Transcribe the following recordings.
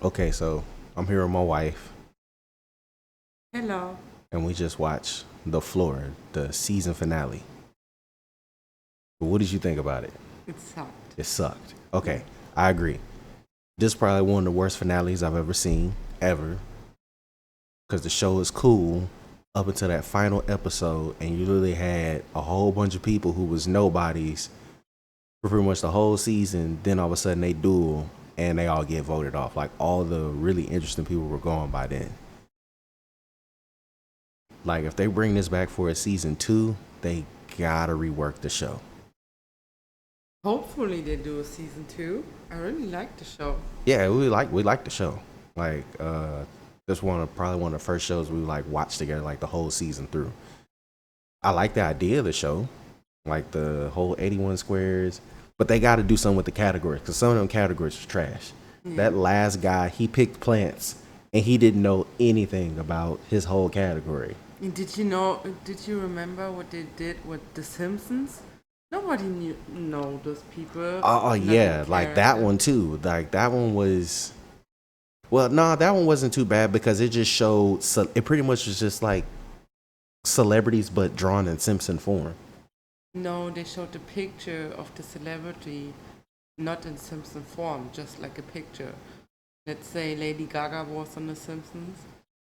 Okay, so I'm here with my wife, Hello. and we just watched The Floor, the season finale. But what did you think about it? It sucked. It sucked. Yeah. Okay, I agree. This is probably one of the worst finales I've ever seen, ever, because the show is cool up until that final episode, and you literally had a whole bunch of people who was nobodies for pretty much the whole season. Then all of a sudden they duel, and they all get voted off. Like all the really interesting people were gone by then. Like if they bring this back for a season two, they gotta rework the show. Hopefully they do a season two. I really like the show. Yeah, we like the show. Like this probably one of the first shows we like watched together like the whole season through. I like the idea of the show, like the whole 81 squares, but they got to do something with the categories because some of them categories was trash. Yeah. That last guy, he picked plants and he didn't know anything about his whole category. And did you know? Did you remember what they did with The Simpsons? Nobody know those people. Oh Nothing yeah, like that character. one too. Like that one was well, no, that one wasn't too bad because it just showed. It pretty much was just like celebrities, but drawn in Simpson form. No, they showed the picture of the celebrity, not in Simpson form, just like a picture. Let's say Lady Gaga was on The Simpsons.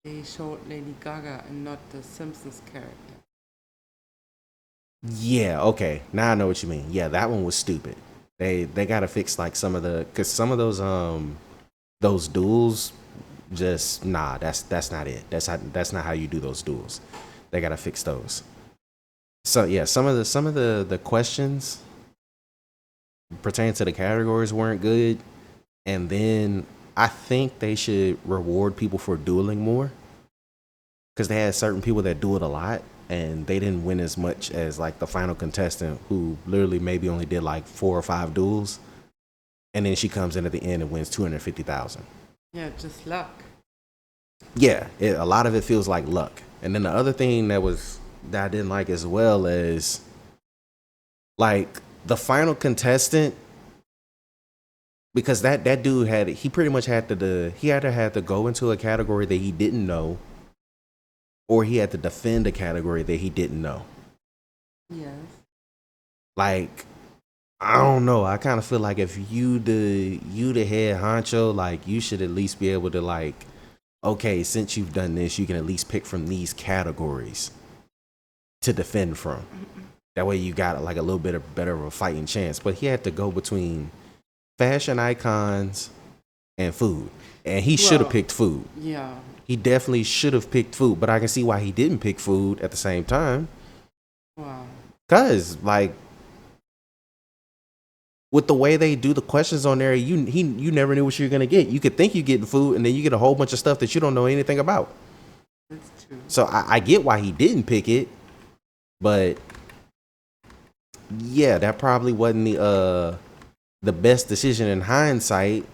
They showed Lady Gaga and not the Simpsons character. Yeah, okay, now I know what you mean. Yeah, that one was stupid. They got to fix like some of the because some of those duels just nah. That's not it. That's not how you do those duels. They got to fix those. So yeah, some of the questions pertaining to the categories weren't good. And then I think they should reward people for dueling more because they had certain people that do it a lot and they didn't win as much as like the final contestant who literally maybe only did like 4 or 5 duels, and then she comes in at the end and wins 250,000. Yeah, just luck. Yeah, a lot of it feels like luck. And then the other thing that I didn't like as well is like the final contestant because that dude had he pretty much had he had to go into a category that he didn't know or he had to defend a category that he didn't know. Yes. Like I don't know. I kind of feel like if you the head honcho, like you should at least be able to like, okay, since you've done this, you can at least pick from these categories to defend from. That way you got like a little bit of better of a fighting chance. But he had to go between fashion icons and food, and he should have Well, picked food. yeah. He definitely should have picked food, but I can see why he didn't pick food at the same time. Wow. Cause like with the way they do the questions on there, you never knew what you were gonna get. You could think you're getting food, and then you get a whole bunch of stuff that you don't know anything about. That's true. So I get why he didn't pick it, but yeah, that probably wasn't the best decision in hindsight.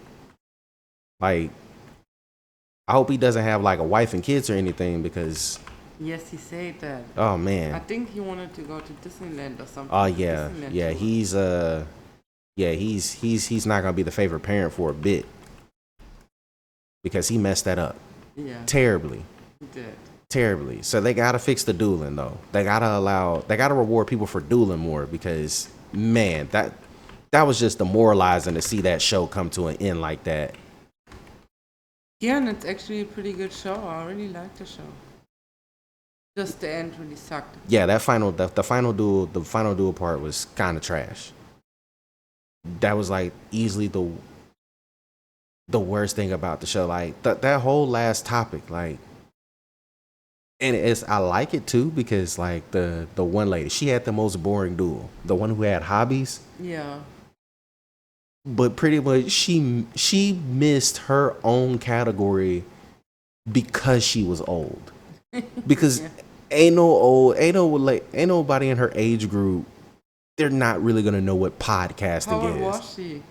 Like I hope he doesn't have like a wife and kids or anything because Yes, he said that. oh I man, think he wanted to go to Disneyland or something. oh A yeah, Disneyland yeah, tour. he's not gonna be the favorite parent for a bit because he messed that up Yeah, terribly. he did. Terribly. So they gotta fix the dueling though. They gotta reward people for dueling more because man, that was just demoralizing to see that show come to an end like that. Yeah, and it's actually a pretty good show. I really like the show. Just the end really sucked. Yeah, the final duel part was kind of trash. That was like easily the worst thing about the show. Like that whole last topic, like, and it's I like it too because like the one lady, she had the most boring duel. The one who had hobbies, Yeah. but pretty much she missed her own category because she was old. Because Yeah. ain't nobody in her age group. They're not really gonna know what How old podcasting is. was she?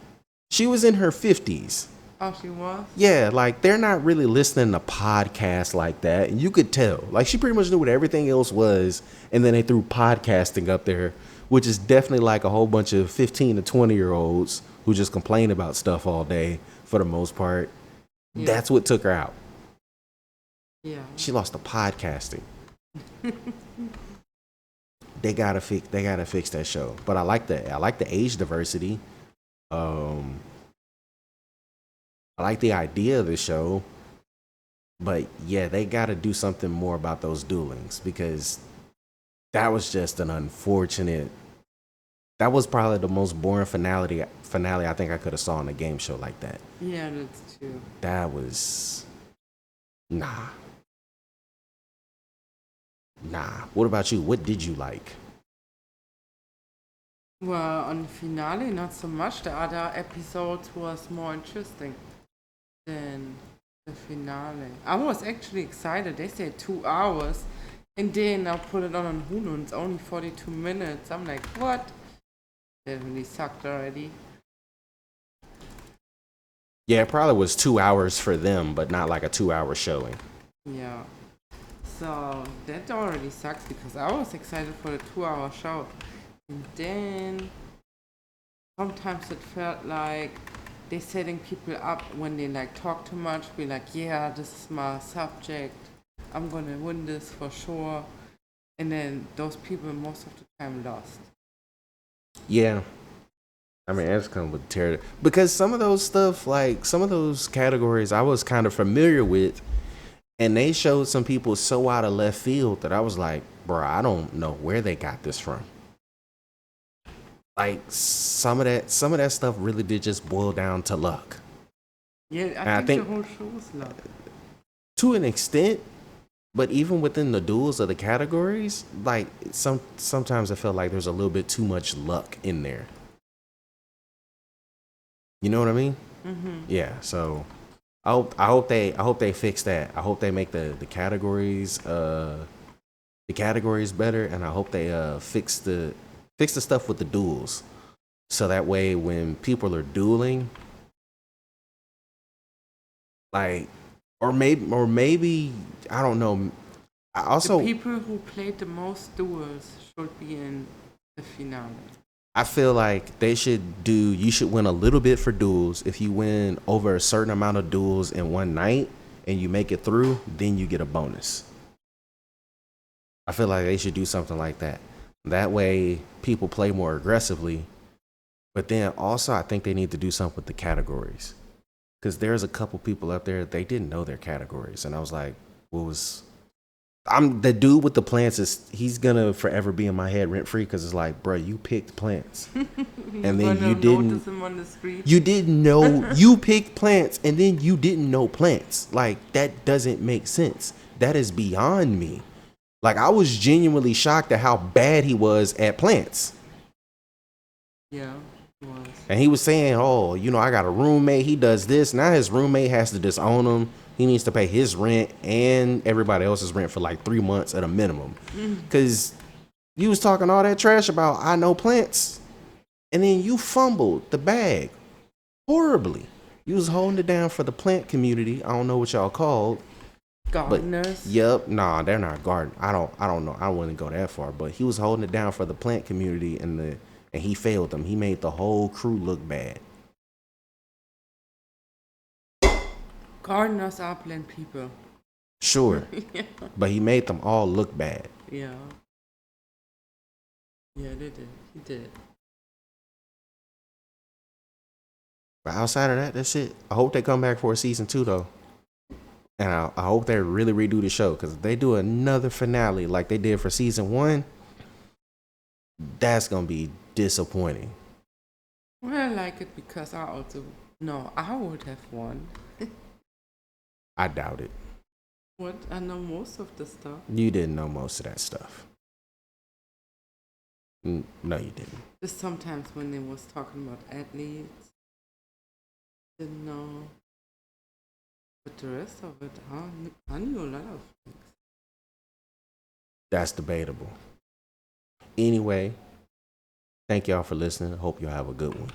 She was in her 50s. Oh, she was? Yeah, like they're not really listening to podcasts like that, and you could tell. Like she pretty much knew what everything else was, and then they threw podcasting up there, which is definitely like a whole bunch of 15 to 20-year-olds who just complain about stuff all day for the most part. Yeah. That's what took her out. Yeah. She lost to podcasting. They gotta fix that show. But I like the age diversity. Um, I like the idea of the show. But yeah, they gotta do something more about those duelings because that was just an unfortunate. That was probably the most boring finale I think I could have saw on a game show like that. Yeah, that's true. That was nah. What about you? What did you like? Well, on the finale, not so much. The other episodes was more interesting than the finale. I was actually excited. They said 2 hours, and then I put it on Hulu, and it's only 42 minutes. I'm like, what? That really sucked already. Yeah, it probably was 2 hours for them, but not like a 2 hour showing. Yeah. So that already sucks because I was excited for the 2 hour show. And then sometimes it felt like they're setting people up when they like talk too much, be like, yeah, this is my subject. I'm gonna win this for sure. And then those people most of the time lost. Yeah. I mean, that's kind of what terror because some of those stuff, like some of those categories, I was kind of familiar with, and they showed some people so out of left field that I was like, bro, I don't know where they got this from. Like some of that stuff really did just boil down to luck. Yeah, I think the whole show was luck. To an extent, but even within the duels of the categories, like sometimes I felt like there's a little bit too much luck in there. You know what I mean? Mm-hmm. Yeah. So I hope they fix that. I hope they make the categories better, and I hope they fix the stuff with the duels, so that way when people are dueling, like, or maybe I don't know. I also The people who played the most duels should be in the finale. I feel like you should win a little bit for duels. If you win over a certain amount of duels in one night and you make it through, then you get a bonus. I feel like they should do something like that. That way people play more aggressively. But then also I think they need to do something with the categories. Because there's a couple people up there, they didn't know their categories. And I was like, I'm the dude with the plants he's gonna forever be in my head rent free because it's like, bro, you picked plants, and then you didn't. Notice him on the street. You didn't know you picked plants, and then you didn't know plants. Like that doesn't make sense. That is beyond me. Like I was genuinely shocked at how bad he was at plants. Yeah, he was. And he was saying, "Oh, I got a roommate. He does this. Now his roommate has to disown him. He needs to pay his rent and everybody else's rent for like 3 months at a minimum." Because you was talking all that trash about I know plants, and then you fumbled the bag horribly. You was holding it down for the plant community. I don't know what y'all called. Gardeners. Yep, nah, they're not garden. I don't know. I wouldn't go that far, but he was holding it down for the plant community, and he failed them. He made the whole crew look bad. Gardeners are plant people. Sure, Yeah. but he made them all look bad. Yeah. Yeah, they did. He did. But outside of that, that's it. I hope they come back for a season 2 though, and I hope they really redo the show because if they do another finale like they did for season 1, that's gonna be disappointing. Well, I like it because I would have won. I doubt it. What? I know most of the stuff. You didn't know most of that stuff. No, you didn't. Just sometimes when they was talking about athletes, didn't know. But the rest of it, I knew a lot of things. That's debatable. Anyway, thank y'all for listening. I hope y'all have a good one.